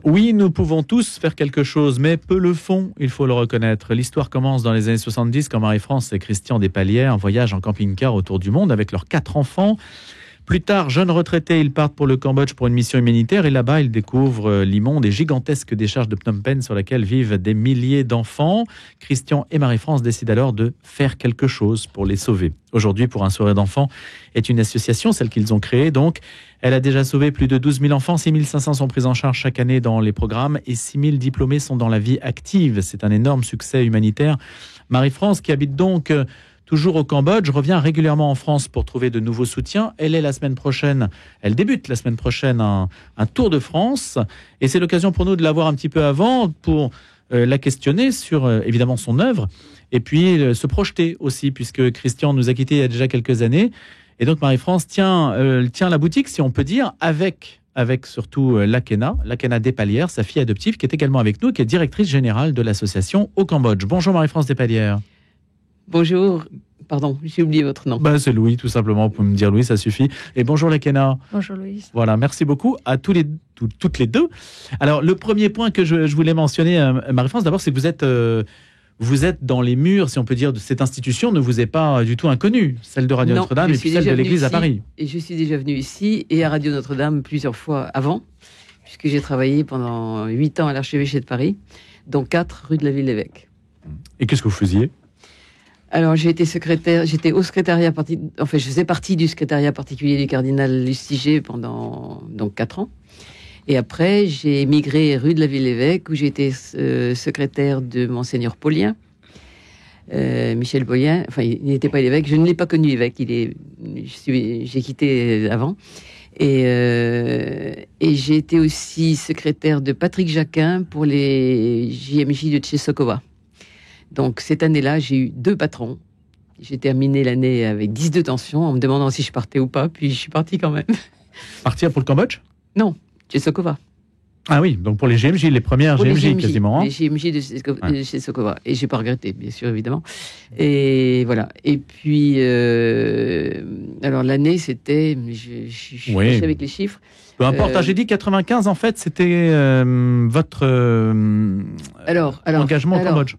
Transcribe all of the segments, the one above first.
Oui, nous pouvons tous faire quelque chose, mais peu le font, il faut le reconnaître. L'histoire commence dans les années 70 quand Marie-France et Christian Despalières voyagent en camping-car autour du monde avec leurs 4 enfants. Plus tard, jeunes retraités, ils partent pour le Cambodge pour une mission humanitaire et là-bas, ils découvrent l'immonde et gigantesque décharge de Phnom Penh sur laquelle vivent des milliers d'enfants. Christian et Marie-France décident alors de faire quelque chose pour les sauver. Aujourd'hui, Pour un sourire d'enfant est une association, celle qu'ils ont créée donc. Elle a déjà sauvé plus de 12 000 enfants, 6 500 sont pris en charge chaque année dans les programmes et 6 000 diplômés sont dans la vie active. C'est un énorme succès humanitaire. Marie-France, qui habite donc toujours au Cambodge, revient régulièrement en France pour trouver de nouveaux soutiens. Elle débute la semaine prochaine un tour de France. Et c'est l'occasion pour nous de la voir un petit peu avant pour la questionner sur évidemment son œuvre et puis se projeter aussi, puisque Christian nous a quittés il y a déjà quelques années. Et donc Marie-France tient la boutique, si on peut dire, avec surtout Lakena Despalières, sa fille adoptive, qui est également avec nous, qui est directrice générale de l'association au Cambodge. Bonjour Marie-France Despalières. Bonjour, pardon, j'ai oublié votre nom. C'est Louis, tout simplement, vous pouvez me dire Louis, ça suffit. Et bonjour Lakena. Bonjour Louise. Voilà, merci beaucoup à toutes les deux. Alors, le premier point que je voulais mentionner, Marie-France, d'abord, c'est que vous êtes dans les murs, si on peut dire, de cette institution, ne vous est pas du tout inconnue, celle de Radio Notre-Dame et puis celle de l'église à Paris. Et je suis déjà venue ici et à Radio Notre-Dame plusieurs fois avant, puisque j'ai travaillé pendant 8 ans à l'archevêché de Paris, dont 4 rue de la Ville-l'Évêque. Et qu'est-ce que vous faisiez ? Alors, j'étais au secrétariat, je faisais partie du secrétariat particulier du cardinal Lustiger pendant 4 ans. Et après, j'ai émigré rue de la Ville-l'Évêque, où j'ai été secrétaire de Monseigneur Paulien, Michel Paulien. Enfin, il n'était pas l'évêque, je ne l'ai pas connu évêque, j'ai quitté avant. Et j'ai été aussi secrétaire de Patrick Jacquin pour les JMJ de Tchésokowa. Donc, cette année-là, j'ai eu 2 patrons. J'ai terminé l'année avec 10 de tension, en me demandant si je partais ou pas, puis je suis partie quand même. Partir pour le Cambodge ? Non, Tchésokowa. Ah oui, donc pour les GMJ, les premières GMJ quasiment. Les GMJ de Tchésokowa. Et j'ai pas regretté, bien sûr, évidemment. Et voilà. Et puis, alors l'année, c'était... Je suis fâchée avec les chiffres. Peu importe, j'ai dit 95, en fait, c'était votre engagement au Cambodge.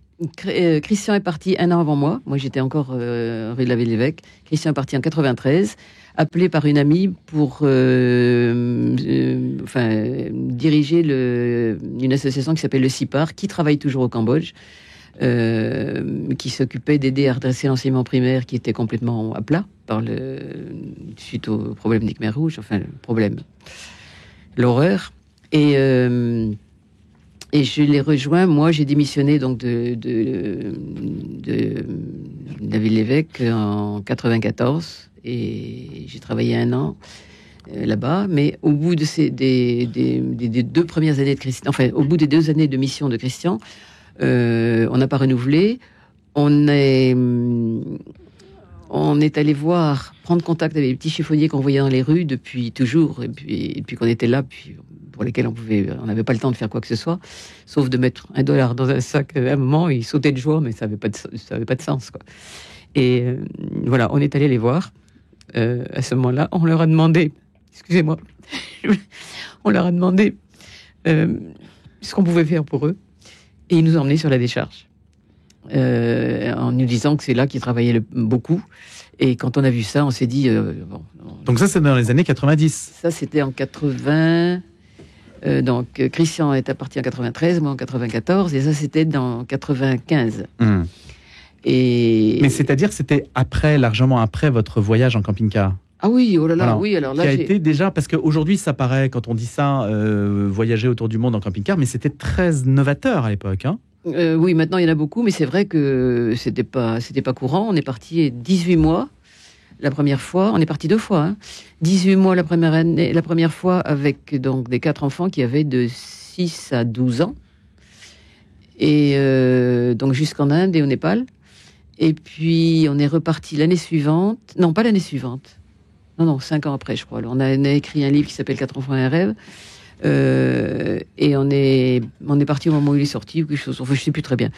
Christian est parti 1 an avant moi. Moi, j'étais encore rue de la Ville-l'Évêque. Christian est parti en 93, appelé par une amie pour diriger une association qui s'appelle le CIPAR, qui travaille toujours au Cambodge, qui s'occupait d'aider à redresser l'enseignement primaire qui était complètement à plat suite au problème des Khmers rouges, l'horreur. Et je l'ai rejoint. Moi, j'ai démissionné donc de la Ville-l'Évêque en 94 et j'ai travaillé 1 an là-bas. Mais au bout de des 2 premières années de Christian, au bout des 2 années de mission de Christian, on n'a pas renouvelé. On est allé prendre contact avec les petits chiffonniers qu'on voyait dans les rues depuis toujours, et puis qu'on était là, pour lesquels on n'avait pas le temps de faire quoi que ce soit, sauf de mettre $1 dans un sac. À un moment, ils sautaient de joie, mais ça n'avait pas de sens, quoi. Et voilà, on est allé les voir. À ce moment-là, on leur a demandé, excusez-moi, on leur a demandé ce qu'on pouvait faire pour eux, et ils nous ont emmenés sur la décharge, en nous disant que c'est là qu'ils travaillaient beaucoup. Et quand on a vu ça, on s'est dit... Donc ça, c'est dans les années 90. Ça, c'était en 80... donc, Christian est parti en 93, moi en 94, et ça, c'était dans 95. Mais c'est-à-dire, c'était largement après votre voyage en camping-car. Ah oui, oh là là, oui, alors là... Qui a été déjà, parce qu'aujourd'hui, ça paraît, quand on dit ça, voyager autour du monde en camping-car, mais c'était très novateur à l'époque, hein. Oui, maintenant il y en a beaucoup, mais c'est vrai que c'était pas courant. On est parti 18 mois la première fois. On est parti 2 fois. 18 mois la première fois avec donc des 4 enfants qui avaient de 6 à 12 ans. Et donc jusqu'en Inde et au Népal. Et puis on est reparti l'année suivante. Non, pas l'année suivante. Non, 5 ans après, je crois. Alors, on a écrit un livre qui s'appelle 4 enfants et un rêve. Et on est parti au moment où il est sorti ou quelque chose. Enfin, je sais plus très bien.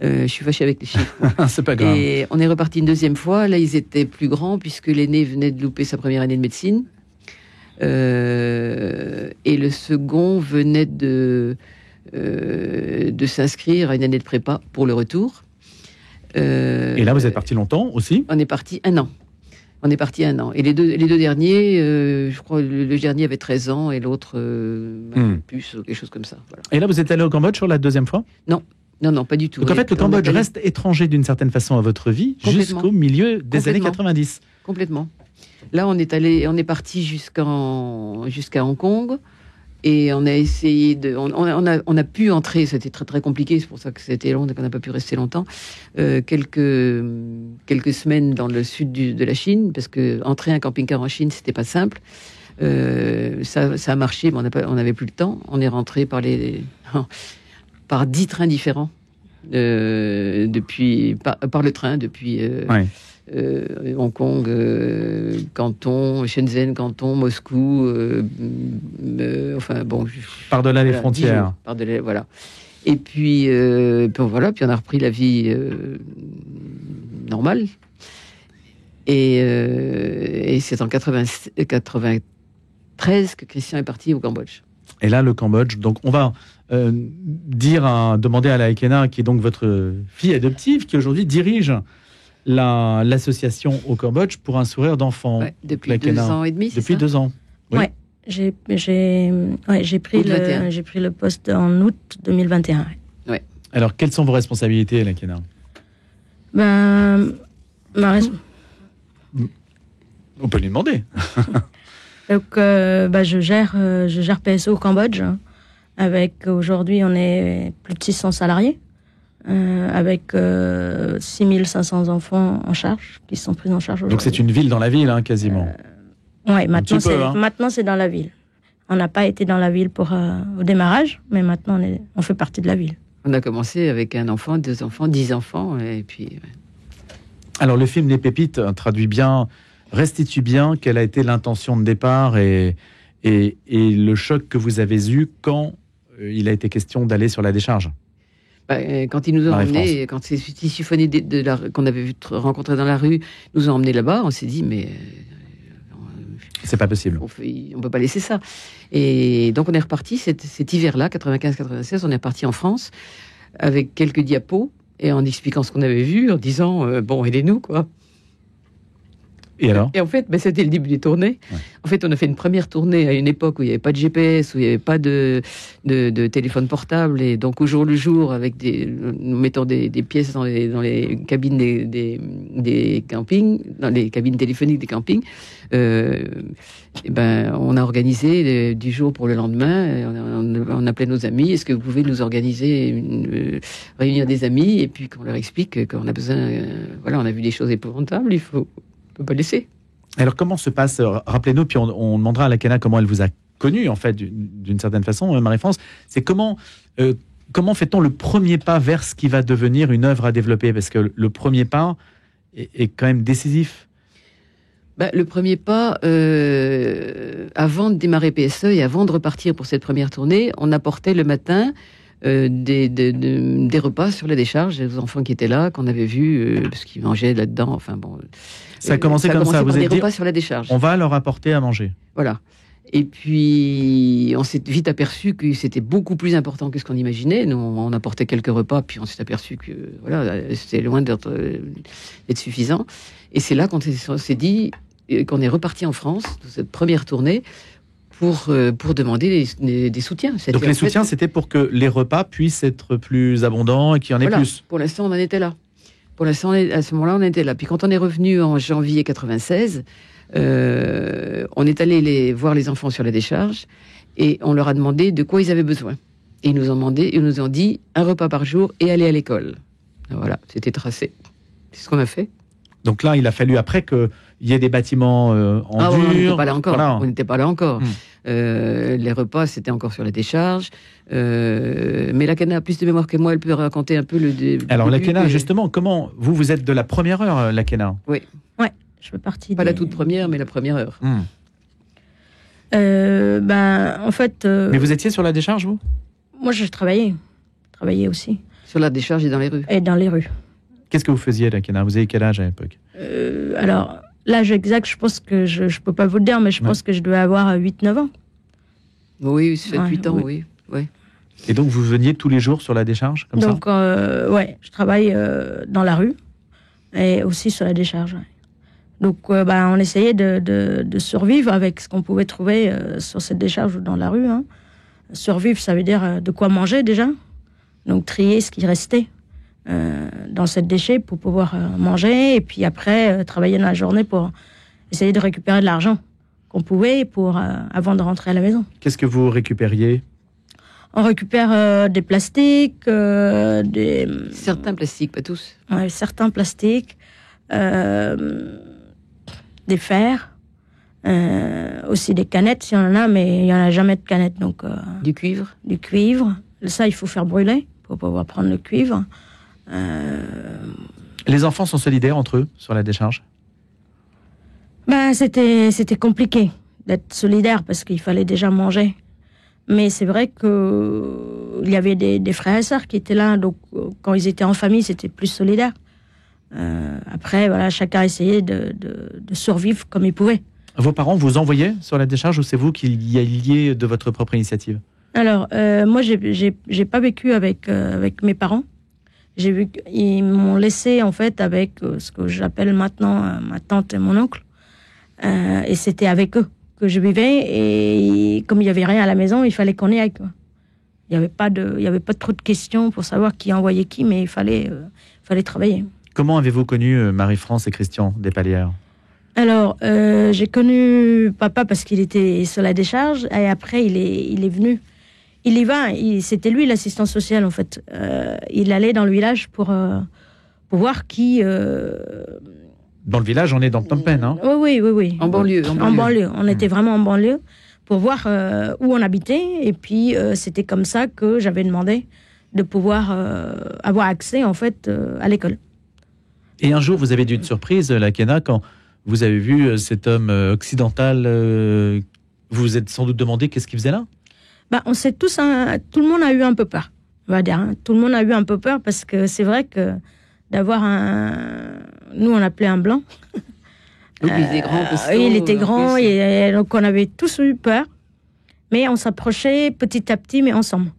Je suis fâchée avec les chiffres. C'est pas grave. Et on est reparti une 2e fois. Là, ils étaient plus grands puisque l'aîné venait de louper sa première année de médecine. Et le second venait de s'inscrire à une année de prépa pour le retour. Et là, vous êtes parti longtemps aussi? On est parti 1 an. Et les deux derniers, je crois le dernier avait 13 ans et l'autre plus, ou quelque chose comme ça. Voilà. Et là, vous êtes allé au Cambodge sur la deuxième fois? Non, pas du tout. Donc en fait, le Cambodge reste étranger d'une certaine façon à votre vie jusqu'au milieu des années 90. Complètement. Là, on est parti jusqu'à Hong Kong. Et on a essayé on a pu entrer, c'était très très compliqué, c'est pour ça que c'était long, donc on n'a pas pu rester longtemps, quelques semaines dans le sud de la Chine, parce que entrer un camping-car en Chine, c'était pas simple. Ça a marché, mais on n'avait plus le temps. On est rentré par 10 trains différents, par le train, depuis Hong Kong, Canton, Shenzhen, Canton, Moscou, par-delà les frontières. Voilà. Et puis, voilà, puis on a repris la vie normale. Et c'est en 93 que Christian est parti au Cambodge. Et là, le Cambodge, donc on va demander à la Ekena, qui est donc votre fille adoptive, qui aujourd'hui dirige l'association au Cambodge pour un sourire d'enfant. Ouais, depuis 2 ans et demi, c'est depuis ça? 2 ans. Oui. Ouais, j'ai pris le poste en août 2021. Ouais. Alors, quelles sont vos responsabilités, la Ekena? On peut lui demander. Donc, je gère PSO au Cambodge. Avec aujourd'hui, on est plus de 600 salariés. Avec 6500 enfants en charge, qui sont pris en charge aujourd'hui. Donc c'est une ville dans la ville, quasiment. Oui, maintenant c'est dans la ville. On n'a pas été dans la ville au démarrage, mais maintenant on fait partie de la ville. On a commencé avec 1 enfant, 2 enfants, 10 enfants, et puis... Ouais. Alors le film Les Pépites restitue bien quelle a été l'intention de départ et le choc que vous avez eu quand il a été question d'aller sur la décharge. Quand ils nous ont emmenés, quand ces siphonnés qu'on avait rencontrés dans la rue nous ont emmenés là-bas, on s'est dit, mais... c'est pas possible. On peut pas laisser ça. Et donc on est reparti cet hiver-là, 95-96, on est reparti en France, avec quelques diapos, et en expliquant ce qu'on avait vu, en disant, aidez-nous, quoi. Et alors? Et en fait, c'était le début des tournées. Ouais. En fait, on a fait une première tournée à une époque où il n'y avait pas de GPS, où il n'y avait pas de téléphone portable, et donc au jour le jour, nous mettant des pièces dans les cabines des campings, dans les cabines téléphoniques des campings. On a organisé du jour pour le lendemain. On appelait nos amis. Est-ce que vous pouvez nous organiser réunir des amis, et puis qu'on leur explique qu'on a besoin. On a vu des choses épouvantables. On peut pas laisser. Alors comment se passe, rappelez-nous, puis on demandera à la Ekena comment elle vous a connu, en fait, d'une certaine façon, Marie-France, c'est comment fait-on le premier pas vers ce qui va devenir une œuvre à développer? Parce que le premier pas est quand même décisif. Le premier pas, avant de démarrer PSE et avant de repartir pour cette première tournée, on apportait le matin des repas sur la décharge, les enfants qui étaient là, qu'on avait vus, parce qu'ils mangeaient là-dedans, enfin bon... Ça a commencé comme ça, vous avez dit, repas sur la décharge. On va leur apporter à manger. Voilà. Et puis, on s'est vite aperçu que c'était beaucoup plus important que ce qu'on imaginait. Nous, on apportait quelques repas, puis on s'est aperçu que c'était loin d'être suffisant. Et c'est là qu'on s'est dit qu'on est reparti en France, de cette première tournée, pour demander des soutiens. Donc les soutiens, c'était pour que les repas puissent être plus abondants et qu'il y en ait plus. Pour l'instant, on en était là. Pour l'instant, à ce moment-là, on était là. Puis quand on est revenu en janvier 96, on est allé voir les enfants sur la décharge et on leur a demandé de quoi ils avaient besoin. Et ils nous ont dit 1 repas par jour et aller à l'école. Voilà, c'était tracé. C'est ce qu'on a fait. Donc là, il a fallu après qu'il y ait des bâtiments en dur. On n'était pas là encore. Voilà. On n'était pas là encore. Les repas, c'était encore sur la décharge. Mais la Ekena a plus de mémoire que moi. Elle peut raconter un peu le début. Alors, la Ekena, justement, comment vous êtes de la première heure, la Ekena? Oui. Ouais, je fais partie. Pas la toute première, mais la première heure. En fait. Mais vous étiez sur la décharge, vous? Moi, je travaillais aussi. Sur la décharge et dans les rues. Et dans les rues. Qu'est-ce que vous faisiez, la Ekena? Vous avez quel âge à l'époque? Alors, l'âge exact, je pense que je ne peux pas vous le dire, mais je pense que je devais avoir 8-9 ans. Oui, 7-8 ans, oui. Et donc, vous veniez tous les jours sur la décharge, comme donc, je travaille dans la rue et aussi sur la décharge. Ouais. Donc, on essayait de survivre avec ce qu'on pouvait trouver sur cette décharge ou dans la rue. Hein. Survivre, ça veut dire de quoi manger déjà. Donc, trier ce qui restait dans cette déchet pour pouvoir manger. Et puis après, travailler dans la journée pour essayer de récupérer de l'argent qu'on pouvait avant de rentrer à la maison. Qu'est-ce que vous récupériez ? On récupère des plastiques, Certains plastiques, pas tous. Ouais, certains plastiques, des fers, aussi des canettes s'il y en a, mais il n'y en a jamais de canettes. Donc, du cuivre. Du cuivre. Ça, il faut faire brûler pour pouvoir prendre le cuivre. Les enfants sont solidaires entre eux sur la décharge ? C'était compliqué d'être solidaire parce qu'il fallait déjà manger. Mais c'est vrai qu'il y avait des frères et sœurs qui étaient là, donc quand ils étaient en famille, c'était plus solidaire. Après, voilà, chacun essayait de survivre comme il pouvait. Vos parents vous envoyaient sur la décharge ou c'est vous qui y alliez de votre propre initiative ? Alors, moi, j'ai pas vécu avec mes parents. Ils m'ont laissé, en fait, avec ce que j'appelle maintenant ma tante et mon oncle. Et c'était avec eux que je vivais, et comme il n'y avait rien à la maison, il fallait qu'on y aille, quoi. Il n'y avait pas trop de questions pour savoir qui envoyait qui, mais il fallait travailler. Comment avez-vous connu Marie-France et Christian Despalières ? Alors, j'ai connu papa parce qu'il était sur la décharge, et après il est venu. Il y va, c'était lui l'assistant social en fait. Il allait dans le village pour voir qui... Dans le village, on est dans Phnom Penh, hein ? Oui. En banlieue. En banlieue. On était vraiment en banlieue pour voir où on habitait. Et puis, c'était comme ça que j'avais demandé de pouvoir avoir accès, en fait, à l'école. Et un jour, vous avez dû être surprise, Lakena, quand vous avez vu cet homme occidental. Vous vous êtes sans doute demandé qu'est-ce qu'il faisait là ? On sait tous, hein, tout le monde a eu un peu peur, on va dire. Hein. Tout le monde a eu un peu peur parce que c'est vrai que d'avoir nous, on l'appelait un blanc. Donc, il était grand, il était grand, et donc on avait tous eu peur. Mais on s'approchait petit à petit, mais ensemble.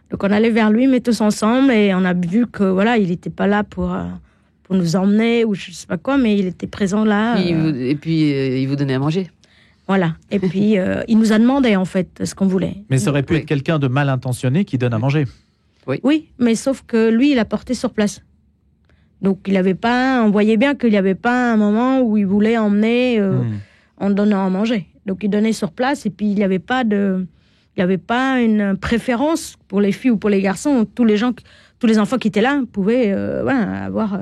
Donc on allait vers lui, mais tous ensemble, et on a vu que voilà, il n'était pas là pour nous emmener ou je sais pas quoi, mais il était présent là. Et puis il vous donnait à manger. Voilà. Et puis il nous a demandé en fait ce qu'on voulait. Mais ça aurait pu être quelqu'un de mal intentionné qui donne à manger. Oui, mais sauf que lui, il a porté sur place. Donc il avait pas, on voyait bien qu'il n'y avait pas un moment où il voulait emmener en donnant à manger. Donc il donnait sur place, et puis il n'y avait pas une préférence pour les filles ou pour les garçons. Tous les enfants qui étaient là pouvaient avoir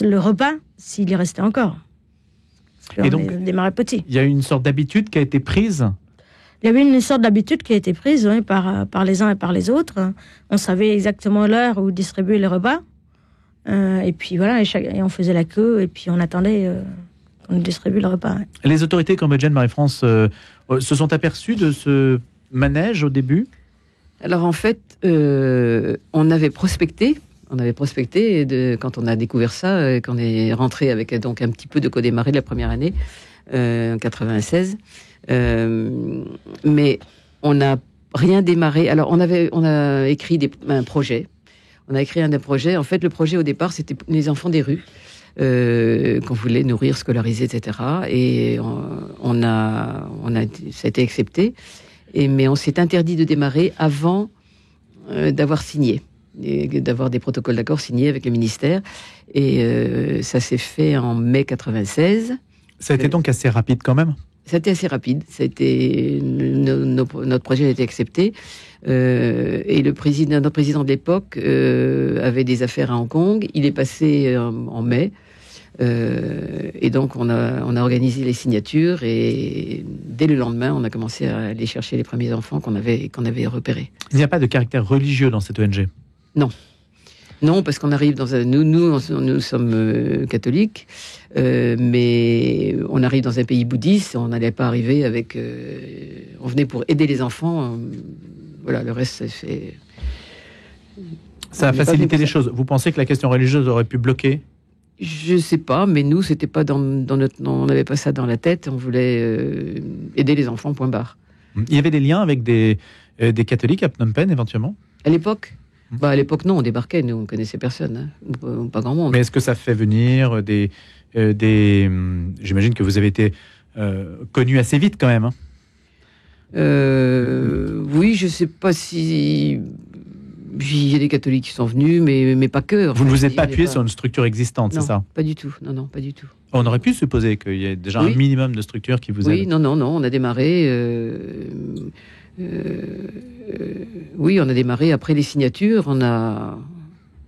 le repas s'il y restait encore. Et donc, démarrait petit. Il y a une sorte d'habitude qui a été prise. Il y avait une sorte d'habitude qui a été prise par les uns et par les autres. On savait exactement l'heure où distribuer les repas. Et puis voilà, et on faisait la queue, et puis on attendait qu'on distribue le repas. Ouais. Les autorités cambodgiennes, Marie-France, se sont aperçues de ce manège au début ? Alors en fait, on avait prospecté quand on a découvert ça, qu'on est rentré avec donc un petit peu de co-démarré de la première année, en 96. Mais on n'a rien démarré. Alors on a écrit un projet. On a écrit un projet. En fait, le projet au départ, c'était les enfants des rues qu'on voulait nourrir, scolariser, etc. Et ça a été accepté. Mais on s'est interdit de démarrer avant d'avoir signé, d'avoir des protocoles d'accord signés avec le ministère. Et ça s'est fait en mai 96. Ça a été donc assez rapide quand même ? Ça a été assez rapide. Notre projet a été accepté. Et notre président de l'époque avait des affaires à Hong Kong. Il est passé en mai. Et donc, on a organisé les signatures. Et dès le lendemain, on a commencé à aller chercher les premiers enfants qu'on avait repérés. Il n'y a pas de caractère religieux dans cette ONG ? Non. Non, parce qu'on arrive dans un... Nous sommes catholiques, mais on arrive dans un pays bouddhiste, on n'allait pas arriver avec... on venait pour aider les enfants. Voilà, le reste, c'est fait... Ça a facilité les choses. Vous pensez que la question religieuse aurait pu bloquer ? Je sais pas, mais nous, c'était pas dans notre... On n'avait pas ça dans la tête. On voulait aider les enfants, point barre. Il y avait des liens avec des catholiques à Phnom Penh, éventuellement? À l'époque à l'époque, non, on débarquait, nous, on connaissait personne, pas grand monde. Mais est-ce que ça fait venir des j'imagine que vous avez été connu assez vite, quand même, hein. Oui, je sais pas si... Il y a des catholiques qui sont venus, mais pas que. Vous ne vous êtes pas appuyé sur une structure existante, c'est ça? Pas du tout. Non, pas du tout. On aurait pu supposer qu'il y ait déjà un minimum de structures qui vous aident. Oui, non, on a démarré... oui, on a démarré après les signatures. On a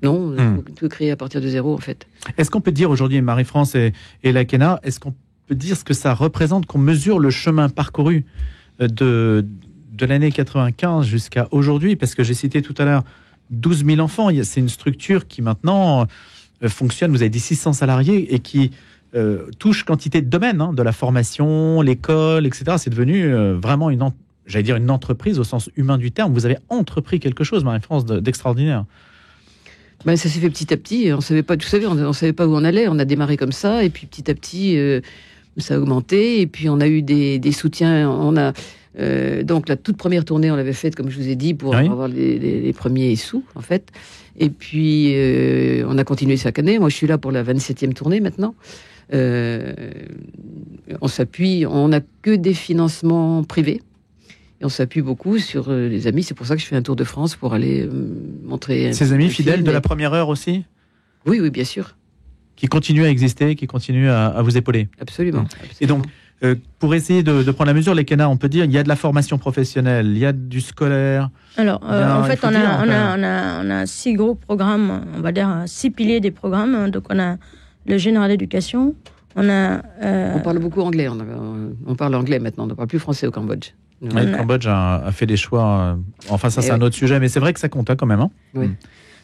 tout créé à partir de zéro, en fait. Est-ce qu'on peut dire aujourd'hui, Marie-France et Lakena, est-ce qu'on peut dire ce que ça représente, qu'on mesure le chemin parcouru de l'année 95 jusqu'à aujourd'hui? Parce que j'ai cité tout à l'heure 12 000 enfants. C'est une structure qui maintenant fonctionne, vous avez dit 600 salariés, et qui touche quantité de domaines, hein, de la formation, l'école, etc. C'est devenu vraiment une entreprise au sens humain du terme. Vous avez entrepris quelque chose, Marie-France, d'extraordinaire. Ça s'est fait petit à petit. On savait pas, vous savez, on savait pas où on allait. On a démarré comme ça, et puis petit à petit, ça a augmenté. Et puis on a eu des soutiens. On a donc la toute première tournée, on l'avait faite, comme je vous ai dit, pour avoir les premiers sous, en fait. Et puis on a continué chaque année. Moi, je suis là pour la 27e tournée maintenant. On s'appuie. On n'a que des financements privés. Et on s'appuie beaucoup sur les amis. C'est pour ça que je fais un tour de France pour aller montrer... Ces amis fidèles de la première heure aussi? Oui, bien sûr. Qui continuent à exister, qui continuent à vous épauler? Absolument. Et donc, pour essayer de prendre la mesure, Lakena, on peut dire il y a de la formation professionnelle, il y a du scolaire. Alors, en fait, on a 6 gros programmes, on va dire 6 piliers des programmes. Donc, on a le général d'éducation, on parle beaucoup anglais, on parle anglais maintenant, on ne parle plus français au Cambodge. Le Cambodge a fait des choix. Enfin, ça, c'est un autre sujet, mais c'est vrai que ça compte quand même. Hein. Oui.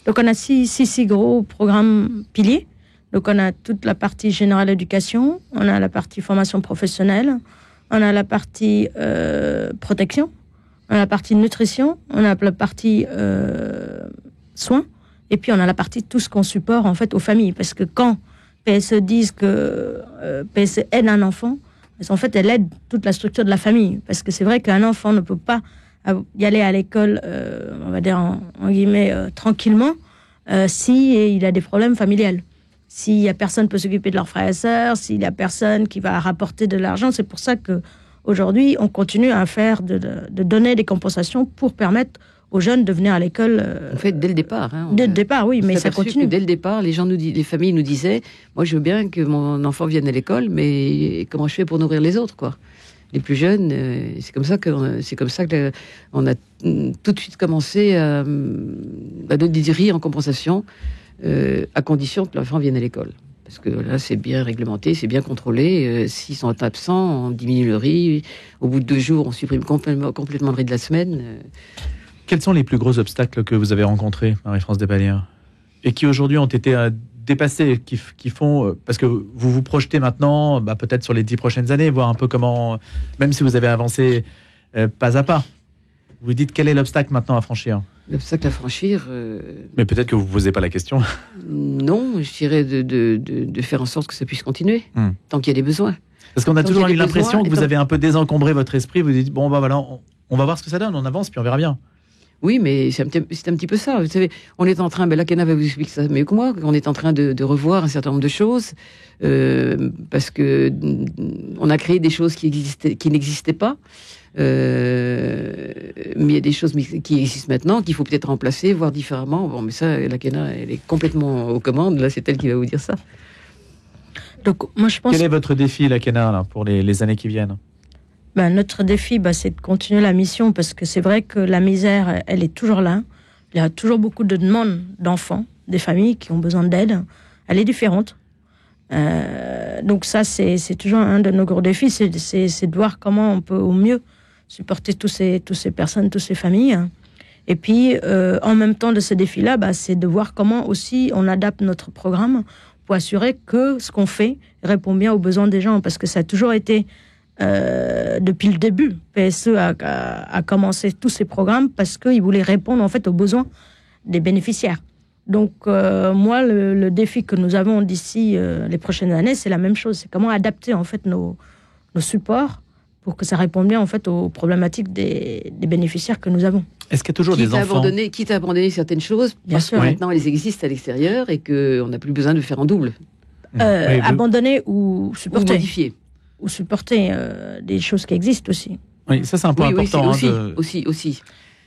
Donc, on a six gros programmes piliers. Donc, on a toute la partie générale éducation, on a la partie formation professionnelle, on a la partie protection, on a la partie nutrition, on a la partie soins, et puis on a la partie tout ce qu'on supporte en fait aux familles. Parce que quand PSE disent que PSE aide un enfant, en fait, elle aide toute la structure de la famille. Parce que c'est vrai qu'un enfant ne peut pas y aller à l'école, on va dire en guillemets, tranquillement, si il a des problèmes familiales. S'il y a personne qui peut s'occuper de leurs frères et sœurs, s'il y a personne qui va rapporter de l'argent. C'est pour ça qu'aujourd'hui, on continue à faire de donner des compensations pour permettre aux jeunes de venir à l'école. En fait, dès le départ. Dès le départ, oui, mais ça continue. Dès le départ, les familles nous disaient, moi je veux bien que mon enfant vienne à l'école, mais comment je fais pour nourrir les autres, quoi? Les plus jeunes, c'est comme ça que on a tout de suite commencé à donner des riz en compensation, à condition que l'enfant vienne à l'école. Parce que là, c'est bien réglementé, c'est bien contrôlé. S'ils sont absents, on diminue le riz. Au bout de 2 jours, on supprime complètement le riz de la semaine. Quels sont les plus gros obstacles que vous avez rencontrés, Marie-France Despalières, et qui aujourd'hui ont été dépassés, qui font... Parce que vous vous projetez maintenant, peut-être sur les 10 prochaines années, voir un peu comment... Même si vous avez avancé pas à pas, vous dites quel est l'obstacle maintenant à franchir? L'obstacle à franchir... Mais peut-être que vous ne posez pas la question. Non, je dirais de faire en sorte que ça puisse continuer, tant qu'il y a des besoins. Parce qu'on a toujours eu l'impression que vous avez un peu désencombré votre esprit, vous dites, bon, voilà, on va voir ce que ça donne, on avance, puis on verra bien. Oui, mais c'est un petit peu ça. Vous savez, on est en train, Lakena va vous expliquer ça mieux que moi, on est en train de revoir un certain nombre de choses, parce que on a créé des choses qui n'existaient pas. Mais il y a des choses qui existent maintenant, qu'il faut peut-être remplacer, voir différemment. Bon, mais ça, Lakena, elle est complètement aux commandes. Là, c'est elle qui va vous dire ça. Donc, moi, je pense... Quel est votre défi, Lakena, là, pour les années qui viennent? Notre défi, c'est de continuer la mission, parce que c'est vrai que la misère, elle est toujours là. Il y a toujours beaucoup de demandes d'enfants, des familles qui ont besoin d'aide. Elle est différente. Donc ça, c'est toujours un de nos gros défis, c'est de voir comment on peut au mieux supporter toutes ces personnes, toutes ces familles. Et puis, en même temps de ce défi-là, c'est de voir comment aussi on adapte notre programme pour assurer que ce qu'on fait répond bien aux besoins des gens, parce que ça a toujours été... depuis le début, PSE a commencé tous ces programmes parce qu'ils voulaient répondre en fait aux besoins des bénéficiaires. Donc, moi, le défi que nous avons d'ici les prochaines années, c'est la même chose. C'est comment adapter en fait nos supports pour que ça réponde bien en fait aux problématiques des bénéficiaires que nous avons. Est-ce qu'il y a toujours des enfants Quitte à abandonner certaines choses, Bien parce sûr. que maintenant elles existent à l'extérieur et qu'on n'a plus besoin de faire en double. Abandonner ou supporter. Ou modifier. Ou supporter des choses qui existent aussi. Oui, ça c'est un point important. Aussi.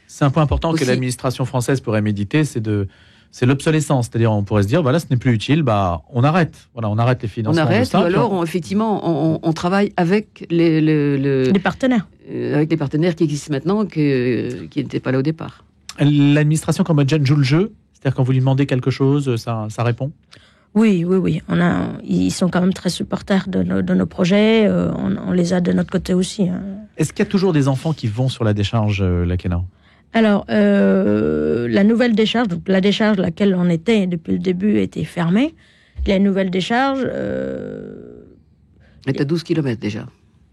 C'est un point important Aussi. que l'administration française pourrait méditer, c'est l'obsolescence. C'est-à-dire, on pourrait se dire, voilà, ce n'est plus utile, on arrête. Voilà, on arrête les financements. On arrête, de ça, ou alors, effectivement, on travaille avec les partenaires. Avec les partenaires qui existent maintenant, qui n'étaient pas là au départ. L'administration cambodgienne joue le jeu. C'est-à-dire, quand vous lui demandez quelque chose, ça répond. Oui. Ils sont quand même très supporters de nos projets. On les a de notre côté aussi. Hein. Est-ce qu'il y a toujours des enfants qui vont sur la décharge, Lakena ? Alors, la nouvelle décharge, donc la décharge laquelle on était depuis le début, était fermée. La nouvelle décharge... Elle est à 12 km déjà.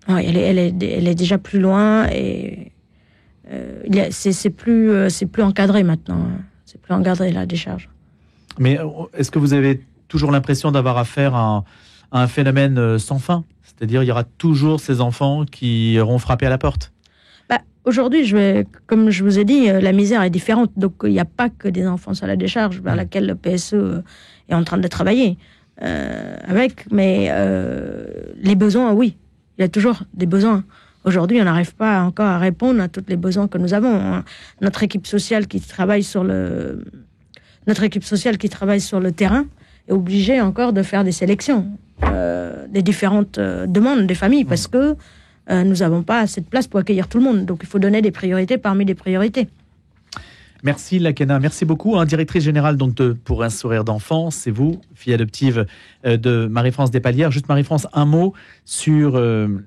Oui, elle est déjà plus loin et c'est plus encadré maintenant. Hein. C'est plus encadré, la décharge. Mais est-ce que vous avez toujours l'impression d'avoir affaire à un phénomène sans fin ? C'est-à-dire, il y aura toujours ces enfants qui iront frapper à la porte ? Aujourd'hui, comme je vous ai dit, la misère est différente. Donc, il n'y a pas que des enfants sur la décharge vers laquelle le PSE est en train de travailler avec. Mais les besoins, oui. Il y a toujours des besoins. Aujourd'hui, on n'arrive pas encore à répondre à tous les besoins que nous avons. Notre équipe sociale qui travaille sur le terrain est obligée encore de faire des sélections des différentes demandes des familles parce que nous n'avons pas assez de place pour accueillir tout le monde. Donc, il faut donner des priorités parmi les priorités. Merci, Lakena. Merci beaucoup. Directrice générale donc, Pour un sourire d'enfant, c'est vous, fille adoptive de Marie-France Despalières. Juste, Marie-France, un mot sur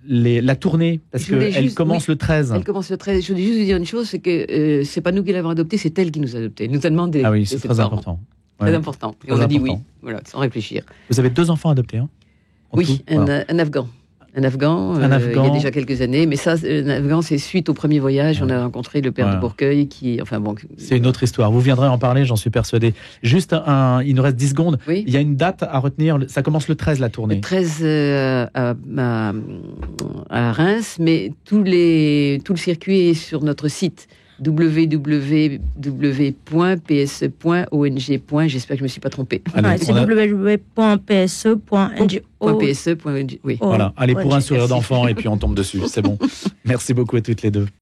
la tournée, parce qu'elle commence le 13. Elle commence le 13. Je voulais juste vous dire une chose, c'est que c'est pas nous qui l'avons adoptée, c'est elle qui nous a adoptés. Elle nous a demandé. Ah oui, c'est très important. Très important. Et on a dit oui, voilà, sans réfléchir. Vous avez 2 enfants adoptés, hein ? Oui, un Afghan. Un Afghan, il y a déjà quelques années, mais ça, un Afghan, c'est suite au premier voyage. On a rencontré le père de Bourqueuil c'est une autre histoire. Vous viendrez en parler, j'en suis persuadé. Juste, il nous reste 10 secondes. Oui. Il y a une date à retenir. Ça commence le 13, la tournée. Le 13 à Reims, mais tout le circuit est sur notre site www.pse.ong. J'espère que je ne me suis pas trompée. C'est www.pse.ngo. .pse.ong. Oui. Voilà, allez pour un sourire d'enfant et puis on tombe dessus. C'est bon. Merci beaucoup à toutes les deux.